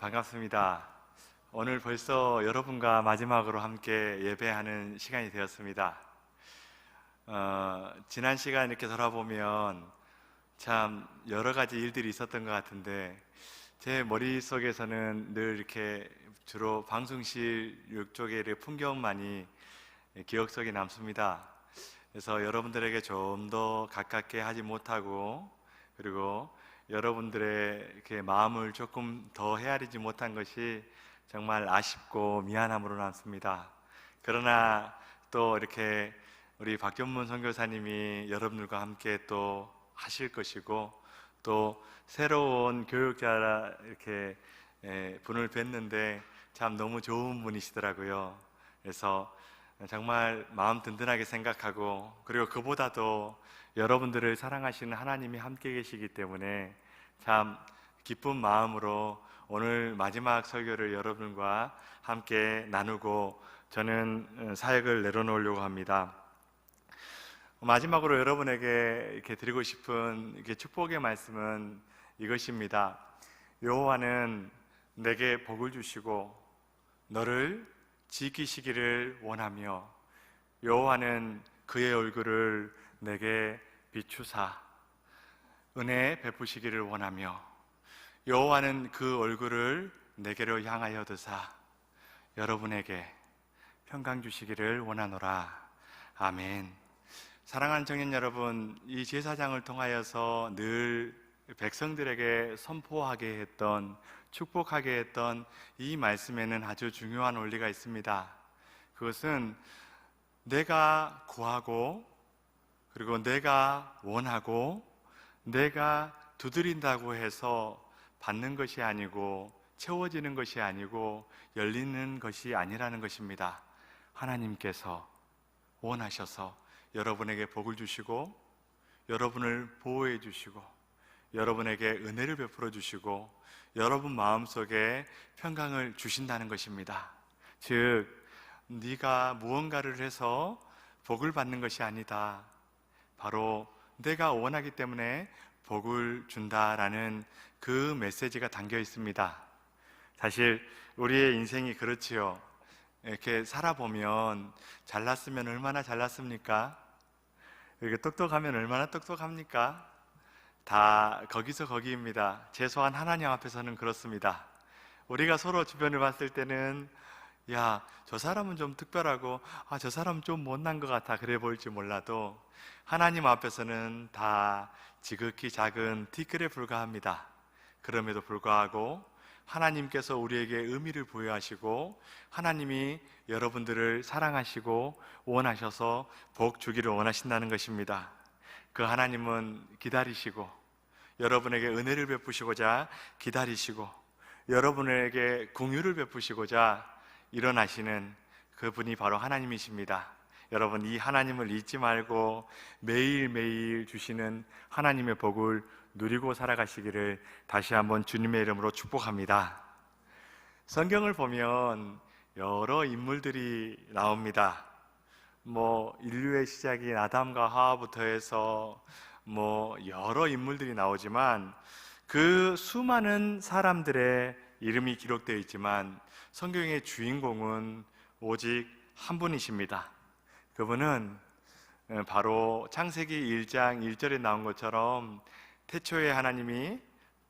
반갑습니다. 오늘 벌써 여러분과 마지막으로 함께 예배하는 시간이 되었습니다. 지난 시간 이렇게 돌아보면 참 여러 가지 일들이 있었던 것 같은데 제 머릿속에서는 늘 이렇게 주로 방송실 이쪽의 풍경만이 기억 속에 남습니다. 그래서 여러분들에게 좀 더 가깝게 하지 못하고, 그리고 여러분들의 이렇게 마음을 조금 더 헤아리지 못한 것이 정말 아쉽고 미안함으로 남습니다. 그러나 또 이렇게 우리 박전문 선교사님이 여러분들과 함께 또 하실 것이고, 또 새로운 교육자 이렇게 분을 뵀는데 참 너무 좋은 분이시더라고요. 그래서 정말 마음 든든하게 생각하고, 그리고 그보다도 여러분들을 사랑하시는 하나님이 함께 계시기 때문에 참 기쁜 마음으로 오늘 마지막 설교를 여러분과 함께 나누고 저는 사역을 내려놓으려고 합니다. 마지막으로 여러분에게 이렇게 드리고 싶은 이렇게 축복의 말씀은 이것입니다. 여호와는 내게 복을 주시고 너를 지키시기를 원하며 여호와는 그의 얼굴을 내게 비추사 은혜 베푸시기를 원하며 여호와는 그 얼굴을 내게로 향하여 드사 여러분에게 평강 주시기를 원하노라. 아멘. 사랑하는 청년 여러분, 이 제사장을 통하여서 늘 백성들에게 선포하게 했던, 축복하게 했던 이 말씀에는 아주 중요한 원리가 있습니다. 그것은 내가 구하고, 그리고 내가 원하고, 내가 두드린다고 해서 받는 것이 아니고, 채워지는 것이 아니고, 열리는 것이 아니라는 것입니다. 하나님께서 원하셔서 여러분에게 복을 주시고, 여러분을 보호해 주시고, 여러분에게 은혜를 베풀어 주시고, 여러분 마음속에 평강을 주신다는 것입니다. 즉, 네가 무언가를 해서 복을 받는 것이 아니다. 바로 내가 원하기 때문에 복을 준다라는 그 메시지가 담겨 있습니다. 사실 우리의 인생이 그렇지요. 이렇게 살아보면 잘났으면 얼마나 잘났습니까? 이렇게 똑똑하면 얼마나 똑똑합니까? 다 거기서 거기입니다. 최소한 하나님 앞에서는 그렇습니다. 우리가 서로 주변을 봤을 때는 야, 저 사람은 좀 특별하고 저 사람은 좀 못난 것 같아 그래 보일지 몰라도 하나님 앞에서는 다 지극히 작은 티끌에 불과합니다. 그럼에도 불구하고 하나님께서 우리에게 의미를 부여하시고 하나님이 여러분들을 사랑하시고 원하셔서 복 주기를 원하신다는 것입니다. 그 하나님은 기다리시고 여러분에게 은혜를 베푸시고자 기다리시고 여러분에게 긍휼을 베푸시고자 일어나시는 그분이 바로 하나님이십니다. 여러분, 이 하나님을 잊지 말고 매일매일 주시는 하나님의 복을 누리고 살아가시기를 다시 한번 주님의 이름으로 축복합니다. 성경을 보면 여러 인물들이 나옵니다. 인류의 시작인 아담과 하와부터 해서 여러 인물들이 나오지만 그 수많은 사람들의 이름이 기록되어 있지만 성경의 주인공은 오직 한 분이십니다. 그분은 바로 창세기 1장 1절에 나온 것처럼 태초에 하나님이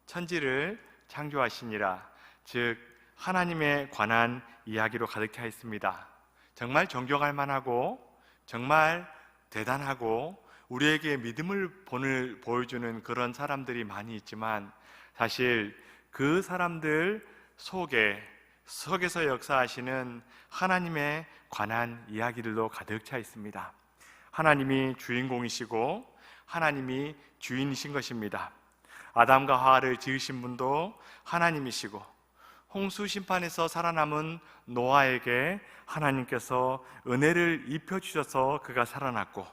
천지를 창조하시니라, 즉 하나님에 관한 이야기로 가득 차 있습니다. 정말 존경할 만하고 정말 대단하고 우리에게 믿음을 보여주는 그런 사람들이 많이 있지만 사실 그 사람들 속에서 역사하시는 하나님에 관한 이야기들도 가득 차 있습니다. 하나님이 주인공이시고 하나님이 주인이신 것입니다. 아담과 하와를 지으신 분도 하나님이시고 홍수 심판에서 살아남은 노아에게 하나님께서 은혜를 입혀주셔서 그가 살아났고,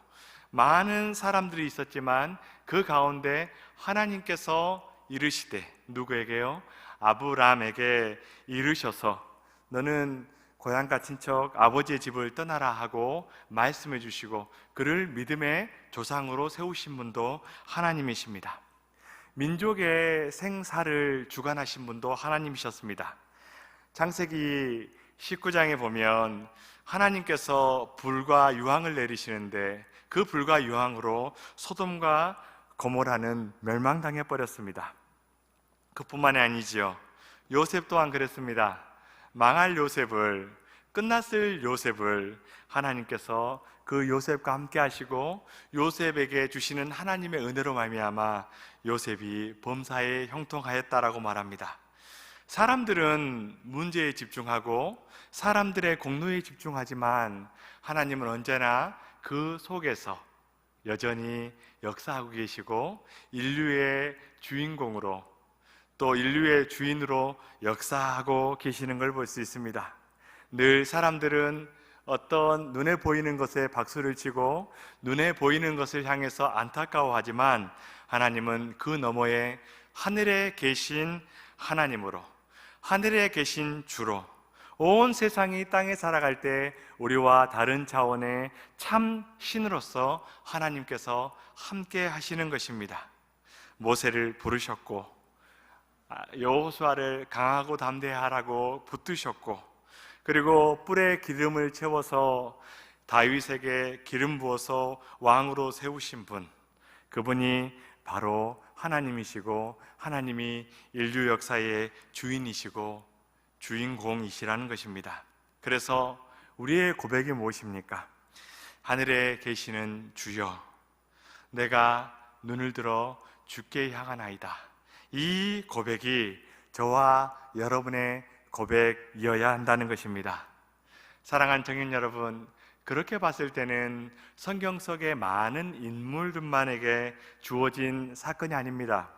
많은 사람들이 있었지만 그 가운데 하나님께서 이르시되 누구에게요? 아브라함에게 이르셔서 너는 고향과 친척 아버지의 집을 떠나라 하고 말씀해 주시고 그를 믿음의 조상으로 세우신 분도 하나님이십니다. 민족의 생사를 주관하신 분도 하나님이셨습니다. 창세기 19장에 보면 하나님께서 불과 유황을 내리시는데 그 불과 유황으로 소돔과 고모라는 멸망당해 버렸습니다. 그뿐만이 아니지요. 요셉 또한 그랬습니다. 망할 요셉을, 끝났을 요셉을 하나님께서 그 요셉과 함께 하시고 요셉에게 주시는 하나님의 은혜로 말미암아 요셉이 범사에 형통하였다라고 말합니다. 사람들은 문제에 집중하고 사람들의 공로에 집중하지만 하나님은 언제나 그 속에서 여전히 역사하고 계시고 인류의 주인공으로 또 인류의 주인으로 역사하고 계시는 걸 볼 수 있습니다. 늘 사람들은 어떤 눈에 보이는 것에 박수를 치고 눈에 보이는 것을 향해서 안타까워하지만 하나님은 그 너머에 하늘에 계신 하나님으로, 하늘에 계신 주로 온 세상이 땅에 살아갈 때 우리와 다른 차원의 참 신으로서 하나님께서 함께 하시는 것입니다. 모세를 부르셨고 여호수아를 강하고 담대하라고 붙드셨고 그리고 뿔에 기름을 채워서 다윗에게 기름 부어서 왕으로 세우신 분, 그분이 바로 하나님이시고 하나님이 인류 역사의 주인이시고 주인공이시라는 것입니다. 그래서 우리의 고백이 무엇입니까? 하늘에 계시는 주여, 내가 눈을 들어 주께 향하나이다. 이 고백이 저와 여러분의 고백이어야 한다는 것입니다. 사랑하는 청년 여러분, 그렇게 봤을 때는 성경 속의 많은 인물들만에게 주어진 사건이 아닙니다.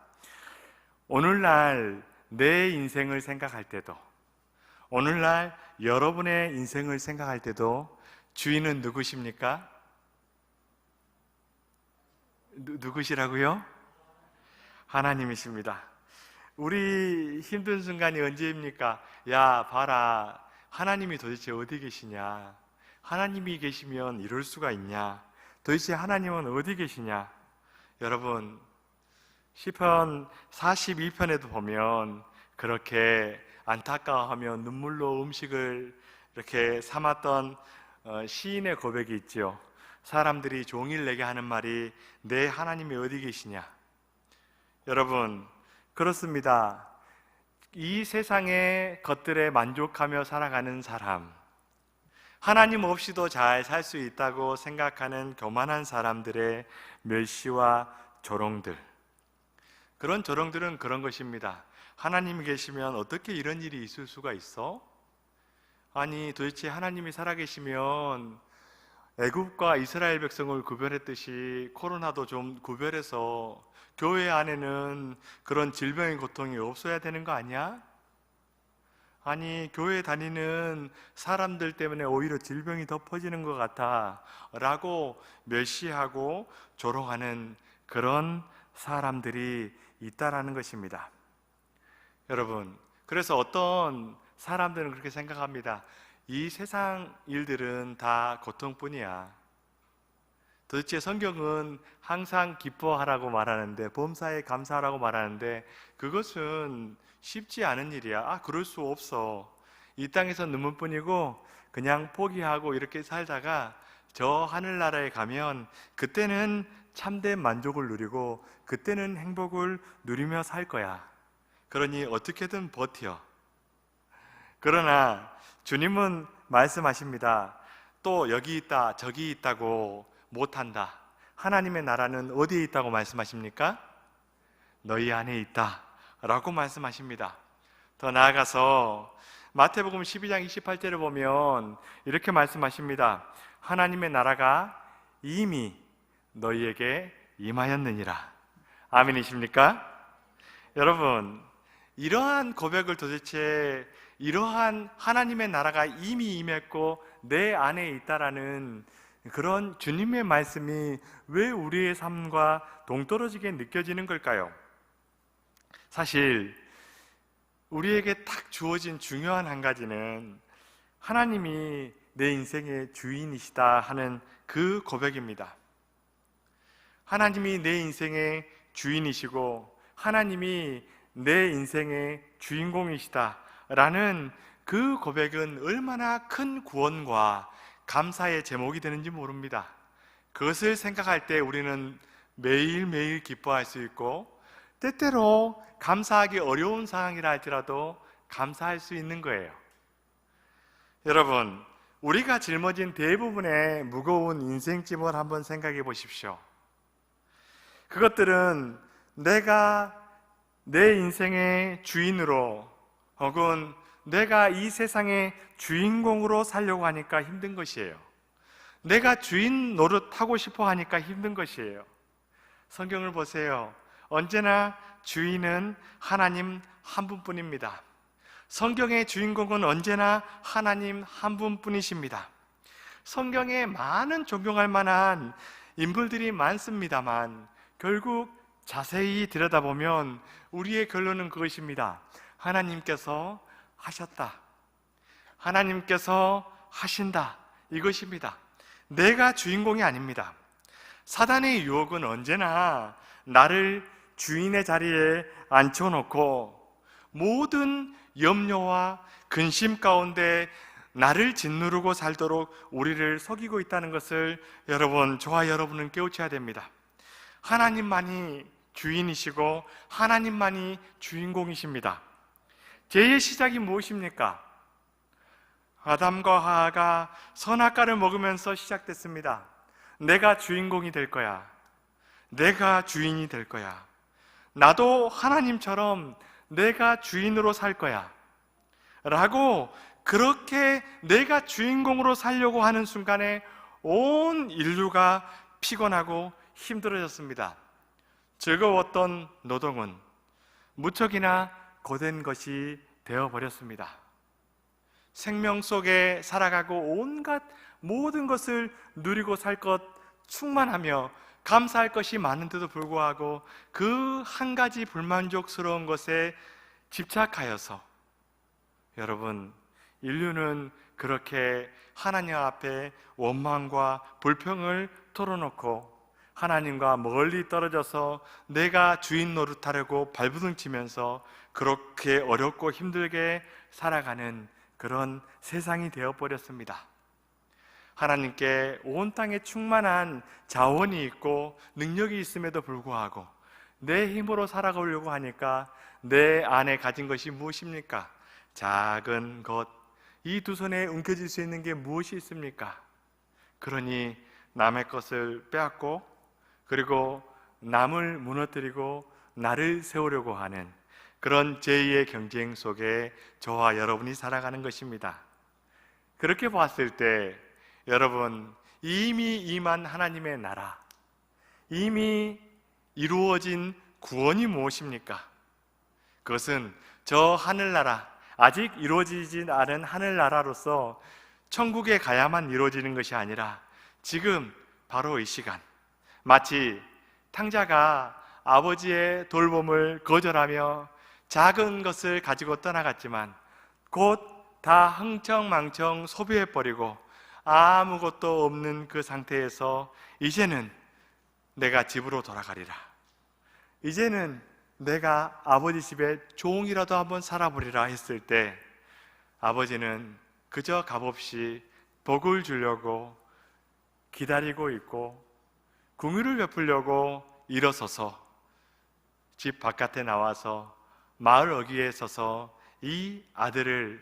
오늘날 내 인생을 생각할 때도, 오늘날 여러분의 인생을 생각할 때도 주인은 누구십니까? 누구시라고요? 하나님이십니다. 우리 힘든 순간이 언제입니까? 야, 봐라, 하나님이 도대체 어디 계시냐? 하나님이 계시면 이럴 수가 있냐? 도대체 하나님은 어디 계시냐? 여러분, 시편 42편에도 보면 그렇게 안타까워하며 눈물로 음식을 이렇게 삼았던 시인의 고백이 있죠. 사람들이 종일 내게 하는 말이 내 하나님이 어디 계시냐? 여러분, 그렇습니다. 이 세상의 것들에 만족하며 살아가는 사람, 하나님 없이도 잘 살 수 있다고 생각하는 교만한 사람들의 멸시와 조롱들, 그런 조롱들은 그런 것입니다. 하나님이 계시면 어떻게 이런 일이 있을 수가 있어? 아니, 도대체 하나님이 살아계시면 애굽과 이스라엘 백성을 구별했듯이 코로나도 좀 구별해서 교회 안에는 그런 질병의 고통이 없어야 되는 거 아니야? 아니, 교회 다니는 사람들 때문에 오히려 질병이 더 퍼지는 것 같아 라고 멸시하고 조롱하는 그런 사람들이 있다라는 것입니다. 여러분, 그래서 어떤 사람들은 그렇게 생각합니다. 이 세상 일들은 다 고통뿐이야. 도대체 성경은 항상 기뻐하라고 말하는데, 범사에 감사하라고 말하는데 그것은 쉽지 않은 일이야. 그럴 수 없어. 이 땅에서 눈물뿐이고 그냥 포기하고 이렇게 살다가 저 하늘나라에 가면 그때는 참된 만족을 누리고 그때는 행복을 누리며 살 거야. 그러니 어떻게든 버텨. 그러나 주님은 말씀하십니다. 또 여기 있다 저기 있다고 못한다. 하나님의 나라는 어디에 있다고 말씀하십니까? 너희 안에 있다 라고 말씀하십니다. 더 나아가서 마태복음 12장 28절을 보면 이렇게 말씀하십니다. 하나님의 나라가 이미 너희에게 임하였느니라. 아멘이십니까? 여러분, 이러한 고백을 도대체 이러한 하나님의 나라가 이미 임했고 내 안에 있다라는 그런 주님의 말씀이 왜 우리의 삶과 동떨어지게 느껴지는 걸까요? 사실 우리에게 딱 주어진 중요한 한 가지는 하나님이 내 인생의 주인이시다 하는 그 고백입니다. 하나님이 내 인생의 주인이시고 하나님이 내 인생의 주인공이시다라는 그 고백은 얼마나 큰 구원과 감사의 제목이 되는지 모릅니다. 그것을 생각할 때 우리는 매일매일 기뻐할 수 있고, 때때로 감사하기 어려운 상황이라 할지라도 감사할 수 있는 거예요. 여러분, 우리가 짊어진 대부분의 무거운 인생짐을 한번 생각해 보십시오. 그것들은 내가 내 인생의 주인으로, 혹은 내가 이 세상의 주인공으로 살려고 하니까 힘든 것이에요. 내가 주인 노릇하고 싶어 하니까 힘든 것이에요. 성경을 보세요. 언제나 주인은 하나님 한 분뿐입니다. 성경의 주인공은 언제나 하나님 한 분뿐이십니다. 성경에 많은 존경할 만한 인물들이 많습니다만 결국 자세히 들여다보면 우리의 결론은 그것입니다. 하나님께서 하셨다, 하나님께서 하신다, 이것입니다. 내가 주인공이 아닙니다. 사단의 유혹은 언제나 나를 주인의 자리에 앉혀놓고 모든 염려와 근심 가운데 나를 짓누르고 살도록 우리를 속이고 있다는 것을 저와 여러분은 깨우쳐야 됩니다. 하나님만이 주인이시고 하나님만이 주인공이십니다. 죄의 시작이 무엇입니까? 아담과 하와가 선악과를 먹으면서 시작됐습니다. 내가 주인공이 될 거야, 내가 주인이 될 거야, 나도 하나님처럼 내가 주인으로 살 거야 라고, 그렇게 내가 주인공으로 살려고 하는 순간에 온 인류가 피곤하고 힘들어졌습니다. 즐거웠던 노동은 무척이나 고된 것이 되어버렸습니다. 생명 속에 살아가고 온갖 모든 것을 누리고 살 것 충만하며 감사할 것이 많은데도 불구하고 그 한 가지 불만족스러운 것에 집착하여서, 여러분, 인류는 그렇게 하나님 앞에 원망과 불평을 털어놓고 하나님과 멀리 떨어져서 내가 주인 노릇하려고 발부둥 치면서 그렇게 어렵고 힘들게 살아가는 그런 세상이 되어버렸습니다. 하나님께 온 땅에 충만한 자원이 있고 능력이 있음에도 불구하고 내 힘으로 살아가려고 하니까 내 안에 가진 것이 무엇입니까? 작은 것, 이 두 손에 움켜쥘 수 있는 게 무엇이 있습니까? 그러니 남의 것을 빼앗고, 그리고 남을 무너뜨리고 나를 세우려고 하는 그런 제2의 경쟁 속에 저와 여러분이 살아가는 것입니다. 그렇게 봤을 때 여러분, 이미 임한 하나님의 나라, 이미 이루어진 구원이 무엇입니까? 그것은 저 하늘나라, 아직 이루어지지 않은 하늘나라로서 천국에 가야만 이루어지는 것이 아니라 지금 바로 이 시간, 마치 탕자가 아버지의 돌봄을 거절하며 작은 것을 가지고 떠나갔지만 곧 다 흥청망청 소비해버리고 아무것도 없는 그 상태에서 이제는 내가 집으로 돌아가리라, 이제는 내가 아버지 집에 종이라도 한번 살아보리라 했을 때 아버지는 그저 값없이 복을 주려고 기다리고 있고 긍휼을 베풀려고 일어서서 집 바깥에 나와서 마을 어귀에 서서 이 아들을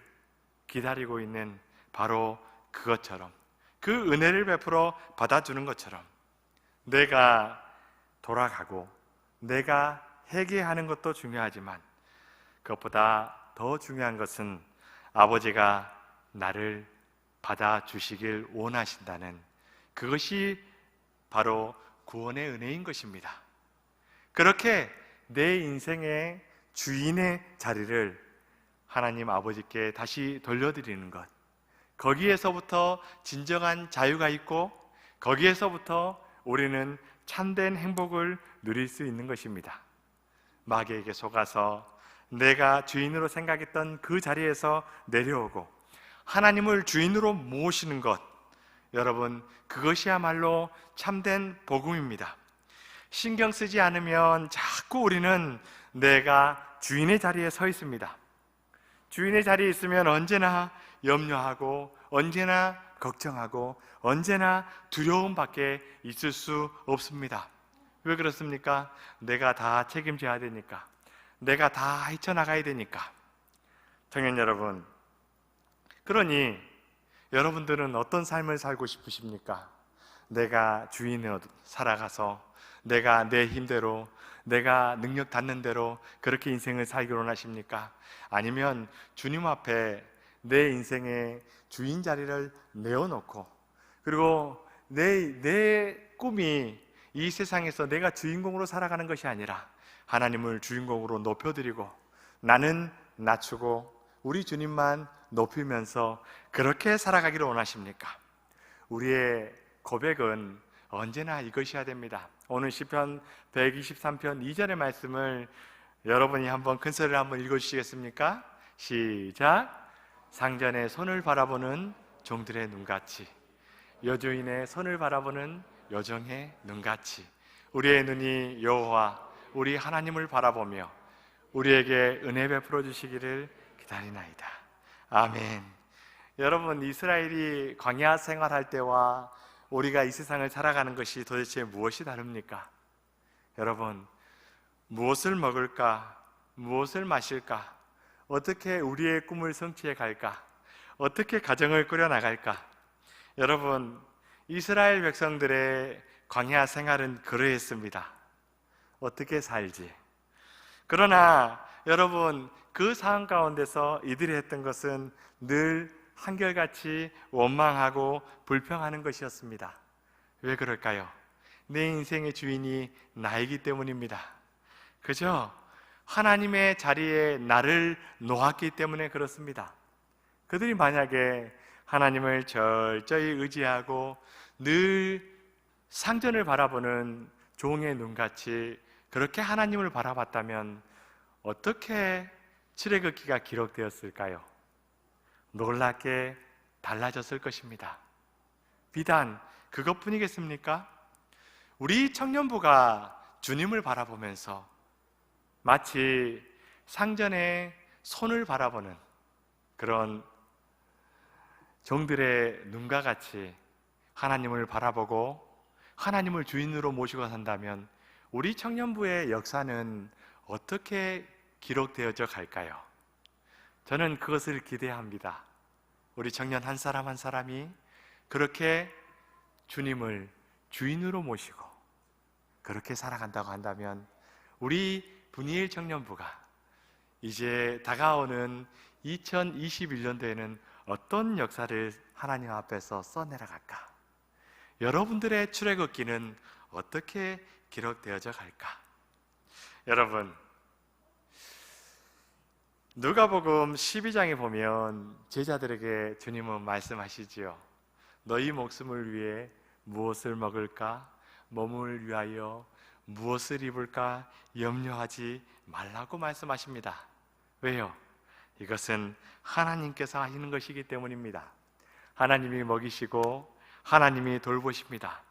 기다리고 있는 바로 그것처럼, 그 은혜를 베풀어 받아주는 것처럼 내가 돌아가고 내가 회개하는 것도 중요하지만 그것보다 더 중요한 것은 아버지가 나를 받아주시길 원하신다는 그것이 바로 구원의 은혜인 것입니다. 그렇게 내 인생의 주인의 자리를 하나님 아버지께 다시 돌려드리는 것, 거기에서부터 진정한 자유가 있고 거기에서부터 우리는 참된 행복을 누릴 수 있는 것입니다. 마귀에게 속아서 내가 주인으로 생각했던 그 자리에서 내려오고 하나님을 주인으로 모시는 것, 여러분, 그것이야말로 참된 복음입니다. 신경 쓰지 않으면 자꾸 우리는 내가 주인의 자리에 서 있습니다. 주인의 자리에 있으면 언제나 염려하고 언제나 걱정하고 언제나 두려움밖에 있을 수 없습니다. 왜 그렇습니까? 내가 다 책임져야 되니까, 내가 다 헤쳐나가야 되니까. 청년 여러분, 그러니 여러분들은 어떤 삶을 살고 싶으십니까? 내가 주인으로 살아가서 내가 내 힘대로, 내가 능력 닿는 대로 그렇게 인생을 살기를 원하십니까? 아니면 주님 앞에 내 인생의 주인 자리를 내어놓고, 그리고 내 꿈이 이 세상에서 내가 주인공으로 살아가는 것이 아니라 하나님을 주인공으로 높여드리고 나는 낮추고 우리 주님만 높이면서 그렇게 살아가기를 원하십니까? 우리의 고백은 언제나 이것이어야 됩니다. 오늘 시편 123편 2절의 말씀을 여러분이 한번 큰 소리로 한번 읽어주시겠습니까? 시작! 상전의 손을 바라보는 종들의 눈같이, 여주인의 손을 바라보는 여종의 눈같이 우리의 눈이 여호와 우리 하나님을 바라보며 우리에게 은혜 베풀어 주시기를 기다리나이다. 아멘. 여러분, 이스라엘이 광야 생활할 때와 우리가 이 세상을 살아가는 것이 도대체 무엇이 다릅니까? 여러분, 무엇을 먹을까? 무엇을 마실까? 어떻게 우리의 꿈을 성취해 갈까? 어떻게 가정을 꾸려나갈까? 여러분, 이스라엘 백성들의 광야 생활은 그러했습니다. 어떻게 살지? 그러나 여러분, 그 상황 가운데서 이들이 했던 것은 늘 한결같이 원망하고 불평하는 것이었습니다. 왜 그럴까요? 내 인생의 주인이 나이기 때문입니다. 그죠? 하나님의 자리에 나를 놓았기 때문에 그렇습니다. 그들이 만약에 하나님을 철저히 의지하고 늘 상전을 바라보는 종의 눈같이 그렇게 하나님을 바라봤다면 어떻게 출애굽기가 기록되었을까요? 놀랍게 달라졌을 것입니다. 비단 그것뿐이겠습니까? 우리 청년부가 주님을 바라보면서 마치 상전의 손을 바라보는 그런 종들의 눈과 같이 하나님을 바라보고 하나님을 주인으로 모시고 산다면 우리 청년부의 역사는 어떻게 기록되어져 갈까요? 저는 그것을 기대합니다. 우리 청년 한 사람 한 사람이 그렇게 주님을 주인으로 모시고 그렇게 살아간다고 한다면 우리 분이엘 청년부가 이제 다가오는 2021년도에는 어떤 역사를 하나님 앞에서 써내려갈까? 여러분들의 출애굽기는 어떻게 기록되어져 갈까? 여러분, 누가복음 12장에 보면 제자들에게 주님은 말씀하시지요. 너희 목숨을 위해 무엇을 먹을까? 몸을 위하여 무엇을 입을까? 염려하지 말라고 말씀하십니다. 왜요? 이것은 하나님께서 하시는 것이기 때문입니다. 하나님이 먹이시고 하나님이 돌보십니다.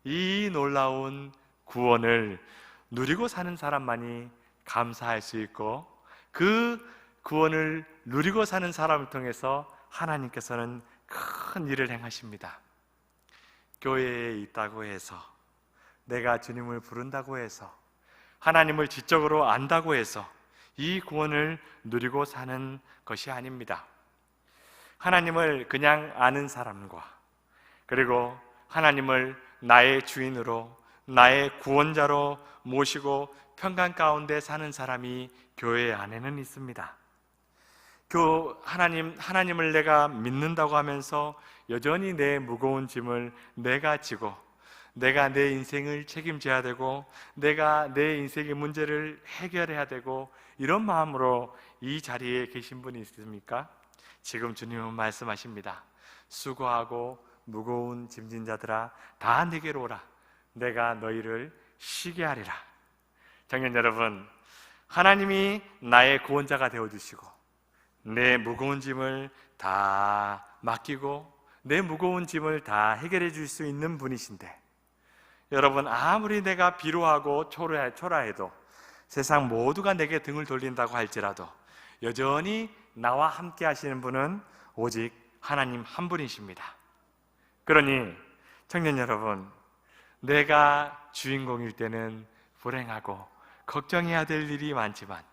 이 놀라운 구원을 누리고 사는 사람만이 감사할 수 있고 그 구원을 누리고 사는 사람을 통해서 하나님께서는 큰 일을 행하십니다. 교회에 있다고 해서, 내가 주님을 부른다고 해서, 하나님을 지적으로 안다고 해서 이 구원을 누리고 사는 것이 아닙니다. 하나님을 그냥 아는 사람과 그리고 하나님을 나의 주인으로, 나의 구원자로 모시고 평강 가운데 사는 사람이 교회 안에는 있습니다. 하나님을 내가 믿는다고 하면서 여전히 내 무거운 짐을 내가 지고 내가 내 인생을 책임져야 되고 내가 내 인생의 문제를 해결해야 되고 이런 마음으로 이 자리에 계신 분이 있습니까? 지금 주님은 말씀하십니다. 수고하고 무거운 짐진 자들아 다 내게로 오라. 내가 너희를 쉬게 하리라. 청년 여러분, 하나님이 나의 구원자가 되어주시고 내 무거운 짐을 다 맡기고 내 무거운 짐을 다 해결해 줄 수 있는 분이신데, 여러분, 아무리 내가 비루하고 초라해도 세상 모두가 내게 등을 돌린다고 할지라도 여전히 나와 함께 하시는 분은 오직 하나님 한 분이십니다. 그러니 청년 여러분, 내가 주인공일 때는 불행하고 걱정해야 될 일이 많지만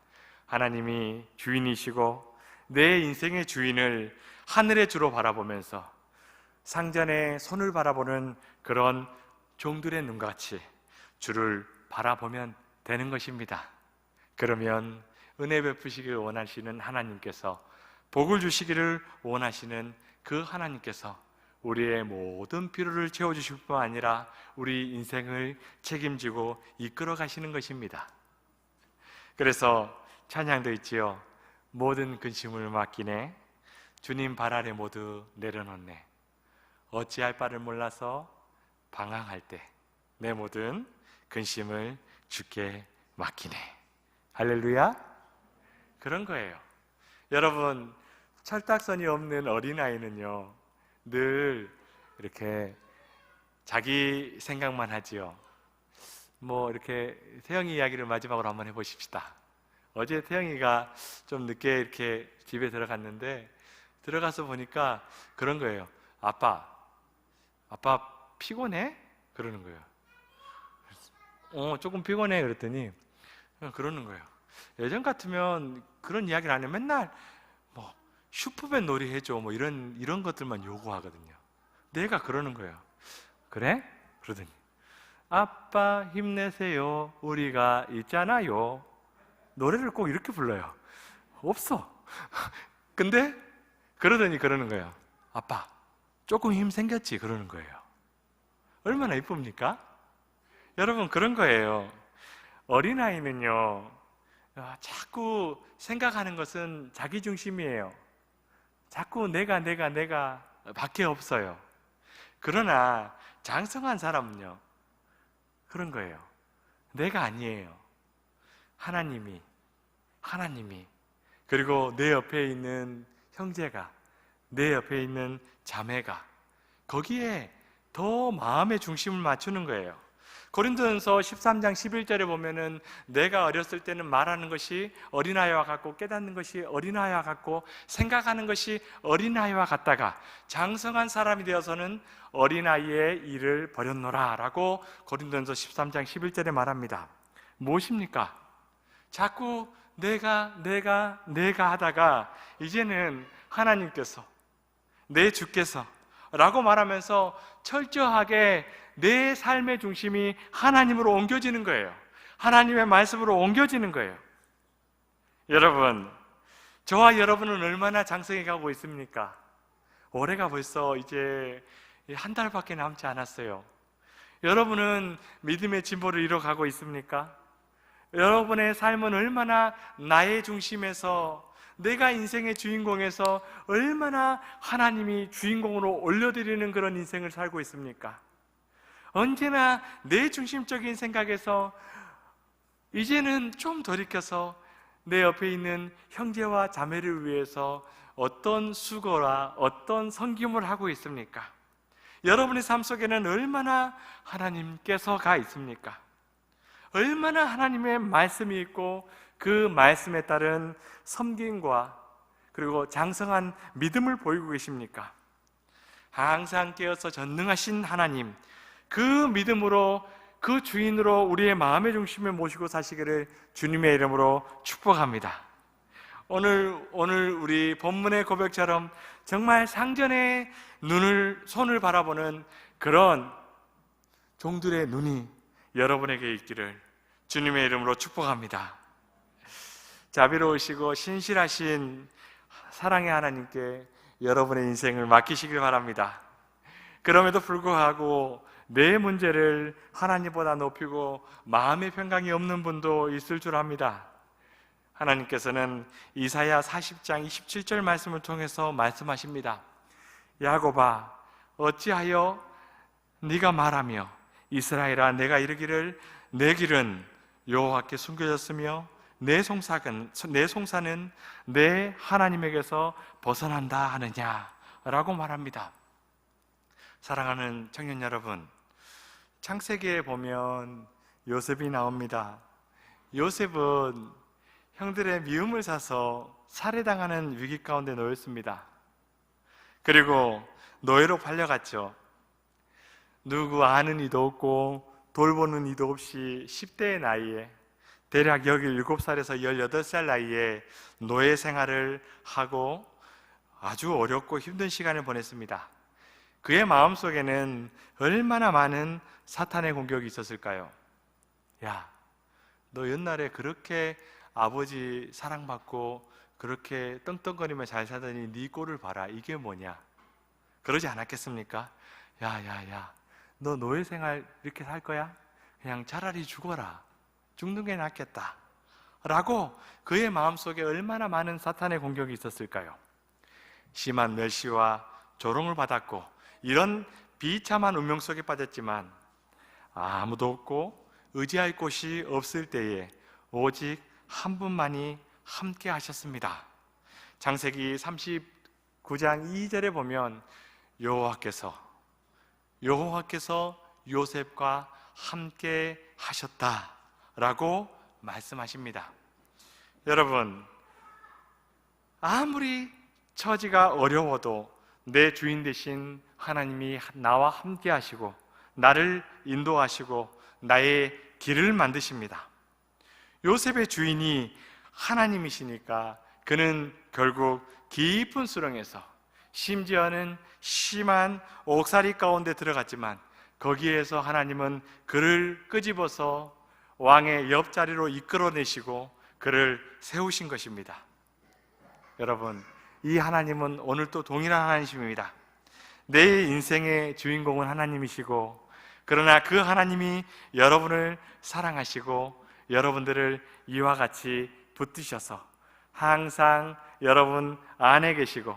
하나님이 주인이시고 내 인생의 주인을 하늘의 주로 바라보면서 상전의 손을 바라보는 그런 종들의 눈같이 주를 바라보면 되는 것입니다. 그러면 은혜 베푸시기를 원하시는 하나님께서, 복을 주시기를 원하시는 그 하나님께서 우리의 모든 필요를 채워주실 뿐 아니라 우리 인생을 책임지고 이끌어 가시는 것입니다. 그래서 찬양도 있지요. 모든 근심을 맡기네, 주님 발 아래 모두 내려놓네, 어찌할 바를 몰라서 방황할 때 내 모든 근심을 주께 맡기네. 할렐루야. 그런 거예요. 여러분, 철딱선이 없는 어린아이는요 늘 이렇게 자기 생각만 하지요. 이렇게 태영이 이야기를 마지막으로 한번 해보십시다. 어제 태영이가 좀 늦게 이렇게 집에 들어갔는데, 들어가서 보니까 그런 거예요. 아빠 피곤해? 그러는 거예요. 조금 피곤해. 그랬더니 그러는 거예요. 예전 같으면 그런 이야기를 안 해. 맨날 슈퍼맨 놀이 해줘 이런 것들만 요구하거든요. 내가 그러는 거예요. 그래? 그러더니 아빠 힘내세요, 우리가 있잖아요. 노래를 꼭 이렇게 불러요. 없어. 근데 그러더니 그러는 거예요. 아빠 조금 힘 생겼지? 그러는 거예요. 얼마나 이쁩니까? 여러분, 그런 거예요. 어린아이는요 자꾸 생각하는 것은 자기 중심이에요. 자꾸 내가 밖에 없어요. 그러나 장성한 사람은요 그런 거예요. 내가 아니에요. 하나님이, 그리고 내 옆에 있는 형제가, 내 옆에 있는 자매가, 거기에 더 마음의 중심을 맞추는 거예요. 고린도전서 13장 11절에 보면은 내가 어렸을 때는 말하는 것이 어린아이와 같고 깨닫는 것이 어린아이와 같고 생각하는 것이 어린아이와 같다가 장성한 사람이 되어서는 어린아이의 일을 버렸노라 라고 고린도전서 13장 11절에 말합니다. 무엇입니까? 자꾸 내가 하다가 이제는 하나님께서, 내 주께서 라고 말하면서 철저하게 내 삶의 중심이 하나님으로 옮겨지는 거예요. 하나님의 말씀으로 옮겨지는 거예요. 여러분, 저와 여러분은 얼마나 장성해 가고 있습니까? 올해가 벌써 이제 한 달밖에 남지 않았어요. 여러분은 믿음의 진보를 이뤄가고 있습니까? 여러분의 삶은 얼마나 나의 중심에서, 내가 인생의 주인공에서 얼마나 하나님이 주인공으로 올려드리는 그런 인생을 살고 있습니까? 언제나 내 중심적인 생각에서 이제는 좀 돌이켜서 내 옆에 있는 형제와 자매를 위해서 어떤 수고와 어떤 섬김을 하고 있습니까? 여러분의 삶 속에는 얼마나 하나님께서가 있습니까? 얼마나 하나님의 말씀이 있고 그 말씀에 따른 섬김과 그리고 장성한 믿음을 보이고 계십니까? 항상 깨어서 전능하신 하나님, 그 믿음으로, 그 주인으로 우리의 마음의 중심에 모시고 사시기를 주님의 이름으로 축복합니다. 오늘 우리 본문의 고백처럼 정말 상전의 손을 바라보는 그런 종들의 눈이 여러분에게 있기를 주님의 이름으로 축복합니다. 자비로우시고 신실하신 사랑의 하나님께 여러분의 인생을 맡기시길 바랍니다. 그럼에도 불구하고 내 문제를 하나님보다 높이고 마음의 평강이 없는 분도 있을 줄 압니다. 하나님께서는 이사야 40장 27절 말씀을 통해서 말씀하십니다. 야곱아, 어찌하여 네가 말하며 이스라엘아, 내가 이르기를 내 길은 여호와께 숨겨졌으며 내 송사는 내 하나님에게서 벗어난다 하느냐 라고 말합니다. 사랑하는 청년 여러분, 창세기에 보면 요셉이 나옵니다. 요셉은 형들의 미움을 사서 살해당하는 위기 가운데 놓였습니다. 그리고 노예로 팔려갔죠. 누구 아는 이도 없고 돌보는 이도 없이 10대의 나이에, 대략 17살에서 18살 나이에 노예 생활을 하고 아주 어렵고 힘든 시간을 보냈습니다. 그의 마음속에는 얼마나 많은 사탄의 공격이 있었을까요? 야, 너 옛날에 그렇게 아버지 사랑받고 그렇게 떵떵거리며 잘 살더니 네 꼴을 봐라. 이게 뭐냐? 그러지 않았겠습니까? 야, 너 노예 생활 이렇게 살 거야? 그냥 차라리 죽어라. 죽는 게 낫겠다. 라고 그의 마음속에 얼마나 많은 사탄의 공격이 있었을까요? 심한 멸시와 조롱을 받았고 이런 비참한 운명 속에 빠졌지만 아무도 없고 의지할 곳이 없을 때에 오직 한 분만이 함께 하셨습니다. 창세기 39장 2절에 보면 여호와께서 요셉과 함께 하셨다라고 말씀하십니다. 여러분, 아무리 처지가 어려워도 내 주인 되신 하나님이 나와 함께 하시고 나를 인도하시고 나의 길을 만드십니다. 요셉의 주인이 하나님이시니까 그는 결국 깊은 수렁에서, 심지어는 심한 옥살이 가운데 들어갔지만 거기에서 하나님은 그를 끄집어서 왕의 옆자리로 이끌어내시고 그를 세우신 것입니다. 여러분, 이 하나님은 오늘 또 동일한 하나님이십니다. 내 인생의 주인공은 하나님이시고, 그러나 그 하나님이 여러분을 사랑하시고 여러분들을 이와 같이 붙드셔서 항상 여러분 안에 계시고,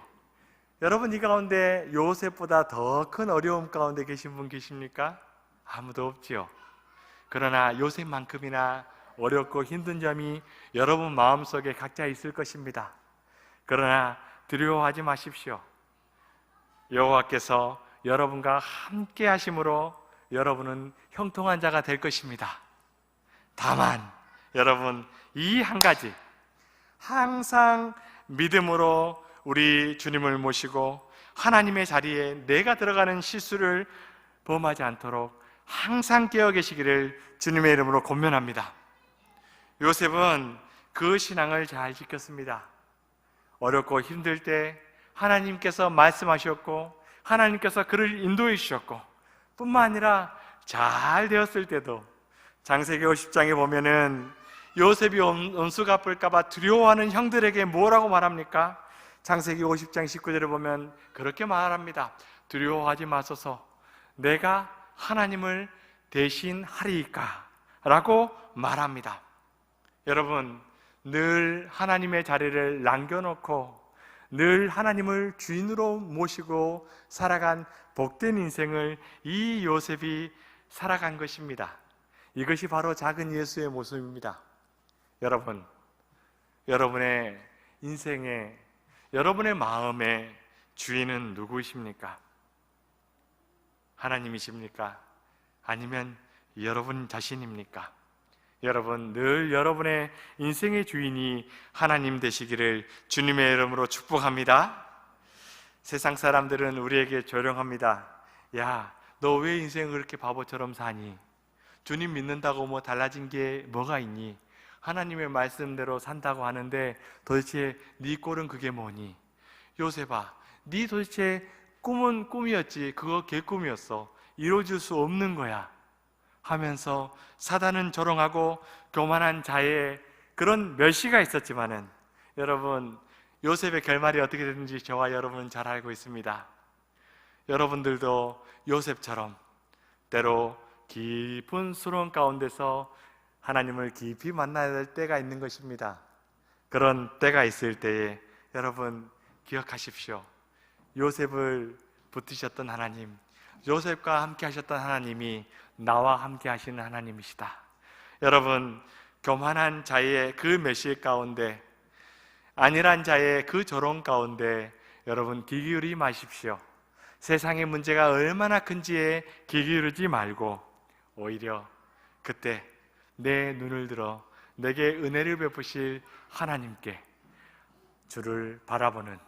여러분 이 가운데 요셉보다 더 큰 어려움 가운데 계신 분 계십니까? 아무도 없지요. 그러나 요셉만큼이나 어렵고 힘든 점이 여러분 마음속에 각자 있을 것입니다. 그러나 두려워하지 마십시오. 여호와께서 여러분과 함께 하심으로 여러분은 형통한 자가 될 것입니다. 다만 여러분, 이 한 가지, 항상 믿음으로 우리 주님을 모시고 하나님의 자리에 내가 들어가는 실수를 범하지 않도록 항상 깨어 계시기를 주님의 이름으로 권면합니다. 요셉은 그 신앙을 잘 지켰습니다. 어렵고 힘들 때 하나님께서 말씀하셨고 하나님께서 그를 인도해 주셨고, 뿐만 아니라 잘 되었을 때도 창세기 50장에 보면은 요셉이 원수 갚을까 봐 두려워하는 형들에게 뭐라고 말합니까? 창세기 50장 19절에 보면 그렇게 말합니다. 두려워하지 마소서, 내가 하나님을 대신하리이까 라고 말합니다. 여러분, 늘 하나님의 자리를 남겨놓고 늘 하나님을 주인으로 모시고 살아간 복된 인생을 이 요셉이 살아간 것입니다. 이것이 바로 작은 예수의 모습입니다. 여러분, 여러분의 인생에, 여러분의 마음의 주인은 누구이십니까? 하나님이십니까? 아니면 여러분 자신입니까? 여러분, 늘 여러분의 인생의 주인이 하나님 되시기를 주님의 이름으로 축복합니다. 세상 사람들은 우리에게 조롱합니다. 야, 너 왜 인생을 그렇게 바보처럼 사니? 주님 믿는다고 뭐 달라진 게 뭐가 있니? 하나님의 말씀대로 산다고 하는데 도대체 네 꼴은 그게 뭐니? 요셉아, 네 도대체 꿈은 꿈이었지 그거 개꿈이었어. 이루어질 수 없는 거야 하면서 사단은 조롱하고 교만한 자의 그런 멸시가 있었지만은, 여러분, 요셉의 결말이 어떻게 됐는지 저와 여러분은 잘 알고 있습니다. 여러분들도 요셉처럼 때로 깊은 수렁 가운데서 하나님을 깊이 만나야 될 때가 있는 것입니다. 그런 때가 있을 때에 여러분 기억하십시오. 요셉을 붙드셨던 하나님, 요셉과 함께 하셨던 하나님이 나와 함께 하시는 하나님이시다. 여러분, 교만한 자의 그 멸시 가운데, 안일한 자의 그 조롱 가운데 여러분 귀 기울이지 마십시오. 세상의 문제가 얼마나 큰지에 귀 기울이지 말고 오히려 그때 내 눈을 들어 내게 은혜를 베푸실 하나님께 주를 바라보는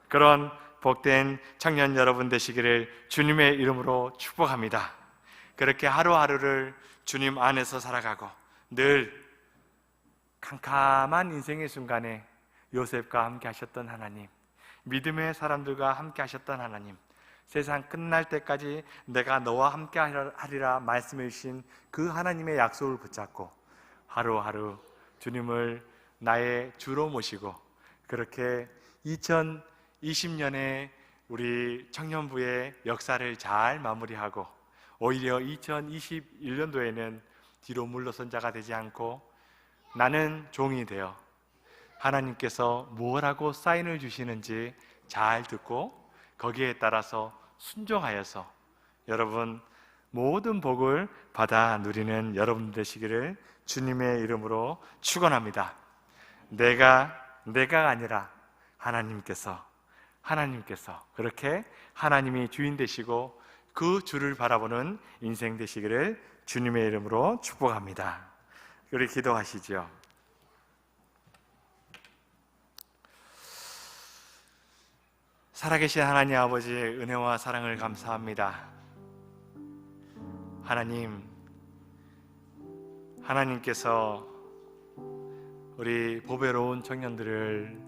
그런 복된 청년 여러분 되시기를 주님의 이름으로 축복합니다. 그렇게 하루하루를 주님 안에서 살아가고 늘 캄캄한 인생의 순간에 요셉과 함께 하셨던 하나님, 믿음의 사람들과 함께 하셨던 하나님, 세상 끝날 때까지 내가 너와 함께 하리라 말씀해 주신 그 하나님의 약속을 붙잡고 하루하루 주님을 나의 주로 모시고 그렇게 2020년에 우리 청년부의 역사를 잘 마무리하고 오히려 2021년도에는 뒤로 물러선 자가 되지 않고 나는 종이 되어 하나님께서 무엇하고 사인을 주시는지 잘 듣고 거기에 따라서 순종하여서 여러분 모든 복을 받아 누리는 여러분 되시기를 주님의 이름으로 축원합니다. 내가 아니라 하나님께서 그렇게 하나님이 주인 되시고 그 주를 바라보는 인생 되시기를 주님의 이름으로 축복합니다. 우리 기도하시죠. 살아계신 하나님 아버지의 은혜와 사랑을 감사합니다. 하나님께서 우리 보배로운 청년들을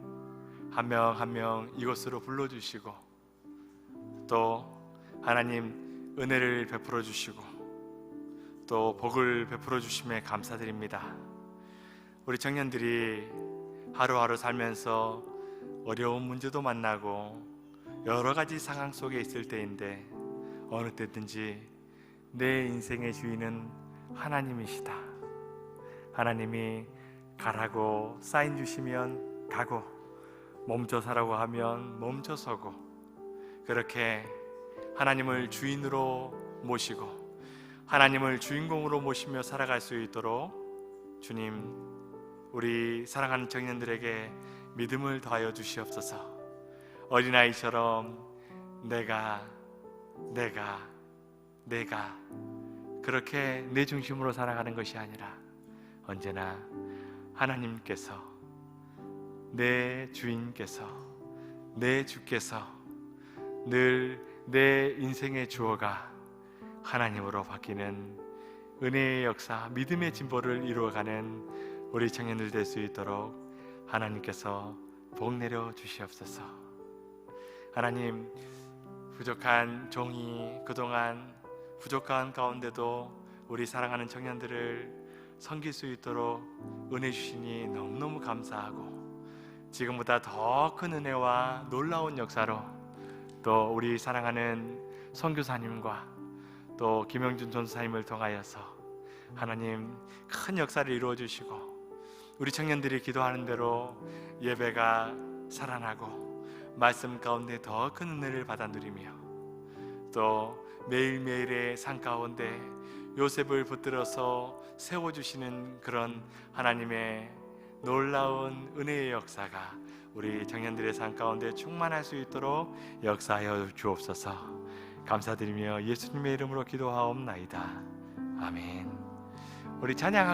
한 명 한 명 이곳으로 불러주시고 또 하나님 은혜를 베풀어 주시고 또 복을 베풀어 주심에 감사드립니다. 우리 청년들이 하루하루 살면서 어려운 문제도 만나고 여러 가지 상황 속에 있을 때인데 어느 때든지 내 인생의 주인은 하나님이시다. 하나님이 가라고 사인 주시면 가고 멈춰 서라고 하면 멈춰 서고 그렇게 하나님을 주인으로 모시고 하나님을 주인공으로 모시며 살아갈 수 있도록 주님 우리 사랑하는 청년들에게 믿음을 더하여 주시옵소서. 어린아이처럼 내가 그렇게 내 중심으로 살아가는 것이 아니라 언제나 하나님께서 내 주인께서 내 주께서 늘 내 인생의 주어가 하나님으로 바뀌는 은혜의 역사, 믿음의 진보를 이루어가는 우리 청년들 될 수 있도록 하나님께서 복 내려 주시옵소서. 하나님, 부족한 종이 그동안 부족한 가운데도 우리 사랑하는 청년들을 섬길 수 있도록 은혜 주시니 너무너무 감사하고 지금보다 더 큰 은혜와 놀라운 역사로 또 우리 사랑하는 선교사님과 또 김영준 전사님을 통하여서 하나님 큰 역사를 이루어 주시고 우리 청년들이 기도하는 대로 예배가 살아나고 말씀 가운데 더 큰 은혜를 받아 누리며 또 매일매일의 삶 가운데 요셉을 붙들어서 세워주시는 그런 하나님의 놀라운 은혜의 역사가 우리 청년들의 삶 가운데 충만할 수 있도록 역사하여 주옵소서. 감사드리며 예수님의 이름으로 기도하옵나이다. 아멘. 우리 찬양